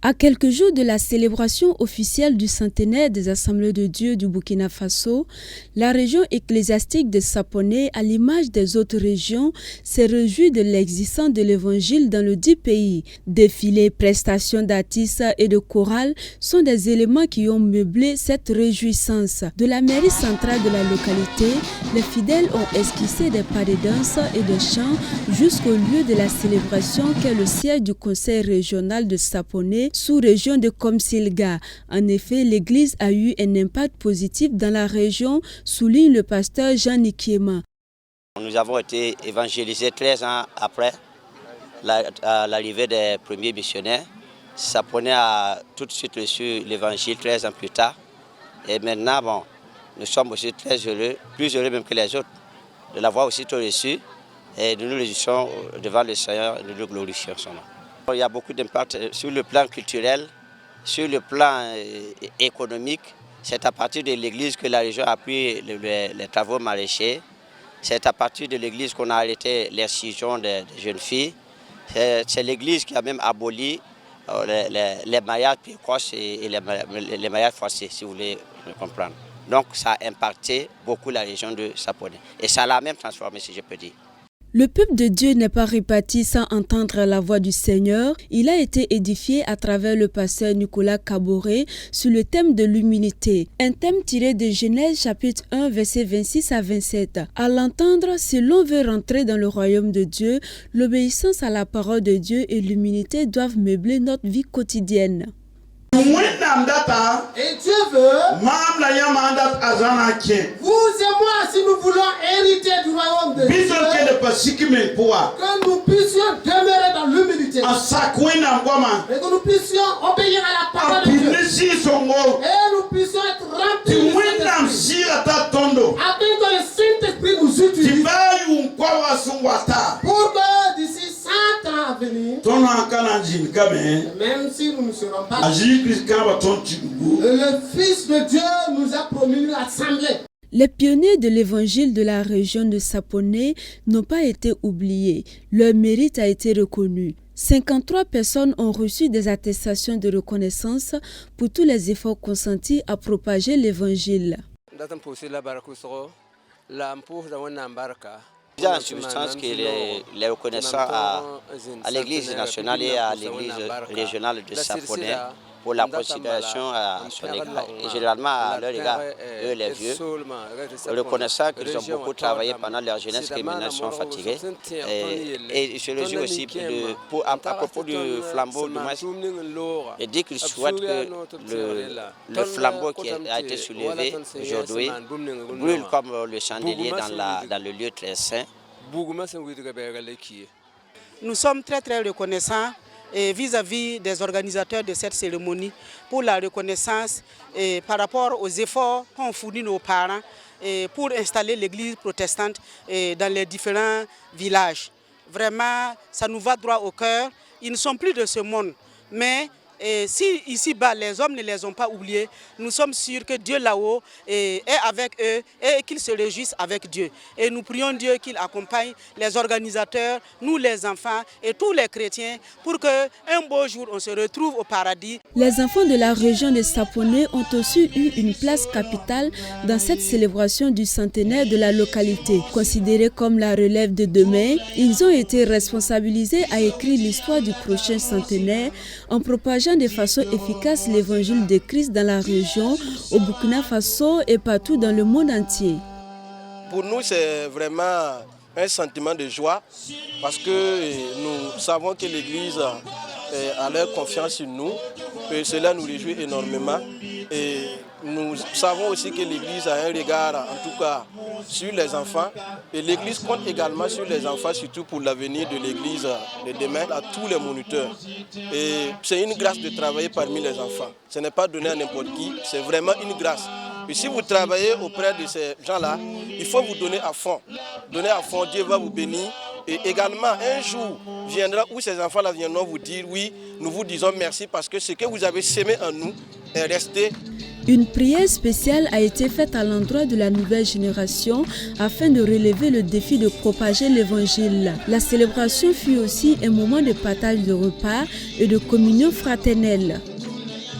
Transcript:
À quelques jours de la célébration officielle du centenaire des Assemblées de Dieu du Burkina Faso, la région ecclésiastique de Sapone, à l'image des autres régions, s'est réjouie de l'existence de l'évangile dans le dit pays. Défilés, prestations d'artistes et de chorales sont des éléments qui ont meublé cette réjouissance. De la mairie centrale de la localité, les fidèles ont esquissé des pas de danse et de chants jusqu'au lieu de la célébration qu'est le siège du conseil régional de Sapone, sous-région de Komsilga. En effet, l'église a eu un impact positif dans la région, souligne le pasteur Jean Nikiema. Nous avons été évangélisés 13 ans après l'arrivée des premiers missionnaires. Sapone a tout de suite reçu l'évangile 13 ans plus tard. Et maintenant, nous sommes aussi très heureux, plus heureux même que les autres, de l'avoir aussitôt reçu. Et nous nous réjouissons devant le Seigneur et nous le glorifions son nom. Il y a beaucoup d'impact sur le plan culturel, sur le plan économique. C'est à partir de l'église que la région a pris les travaux maraîchers. C'est à partir de l'église qu'on a arrêté l'excision des jeunes filles. C'est l'église qui a même aboli les mariages précoces et les mariages forcés, si vous voulez comprendre. Donc ça a impacté beaucoup la région de Sapone. Et ça l'a même transformé, si je peux dire. Le peuple de Dieu n'est pas réparti sans entendre la voix du Seigneur. Il a été édifié à travers le pasteur Nicolas Kaboré sur le thème de l'humilité. Un thème tiré de Genèse chapitre 1 versets 26 à 27. À l'entendre, si l'on veut rentrer dans le royaume de Dieu, l'obéissance à la parole de Dieu et l'humilité doivent meubler notre vie quotidienne. Et Dieu veut, vous et moi, si nous voulons hériter du royaume de Dieu, que nous puissions demeurer dans l'humilité et que nous puissions obéir à la parole de Dieu et nous puissions être remplis du Saint-Esprit afin que le Saint-Esprit nous utilise pour que d'ici 100 ans à venir, même si nous ne serons pas, le Fils de Dieu nous a promis une assemblée. Les pionniers de l'évangile de la région de Sapone n'ont pas été oubliés. Leur mérite a été reconnu. 53 personnes ont reçu des attestations de reconnaissance pour tous les efforts consentis à propager l'évangile. Il y a en substance qu'il est reconnaissant à l'église nationale et à l'église régionale de Sapone pour la considération à son égard, et généralement à leur égard, eux les vieux, reconnaissant qu'ils ont beaucoup travaillé pendant leur jeunesse, que maintenant ils sont fatigués. Et je le dis aussi à propos du flambeau du moins, et dit qu'ils souhaitent que le flambeau qui a été soulevé aujourd'hui brûle comme le chandelier dans le lieu très saint. Nous sommes très reconnaissants vis-à-vis des organisateurs de cette cérémonie pour la reconnaissance et par rapport aux efforts qu'ont fournis nos parents pour installer l'église protestante dans les différents villages. Vraiment, ça nous va droit au cœur. Ils ne sont plus de ce monde, mais si ici-bas les hommes ne les ont pas oubliés, nous sommes sûrs que Dieu là-haut est avec eux et qu'ils se réjouissent avec Dieu. Et nous prions Dieu qu'il accompagne les organisateurs, nous les enfants et tous les chrétiens pour qu'un beau jour on se retrouve au paradis. Les enfants de la région de Sapone ont aussi eu une place capitale dans cette célébration du centenaire de la localité. Considérés comme la relève de demain, ils ont été responsabilisés à écrire l'histoire du prochain centenaire en propageant de façon efficace l'évangile de Christ dans la région, au Burkina Faso et partout dans le monde entier. Pour nous, c'est vraiment un sentiment de joie parce que nous savons que l'Église a leur confiance en nous et cela nous réjouit énormément. Et nous savons aussi que l'Église a un regard, en tout cas, sur les enfants. Et l'Église compte également sur les enfants, surtout pour l'avenir de l'Église de demain, à tous les moniteurs. Et c'est une grâce de travailler parmi les enfants. Ce n'est pas donné à n'importe qui, c'est vraiment une grâce. Et si vous travaillez auprès de ces gens-là, il faut vous donner à fond. Donner à fond, Dieu va vous bénir. Et également, un jour viendra où ces enfants-là viendront vous dire, oui, nous vous disons merci parce que ce que vous avez sémé en nous est resté. Une prière spéciale a été faite à l'endroit de la nouvelle génération afin de relever le défi de propager l'évangile. La célébration fut aussi un moment de partage de repas et de communion fraternelle.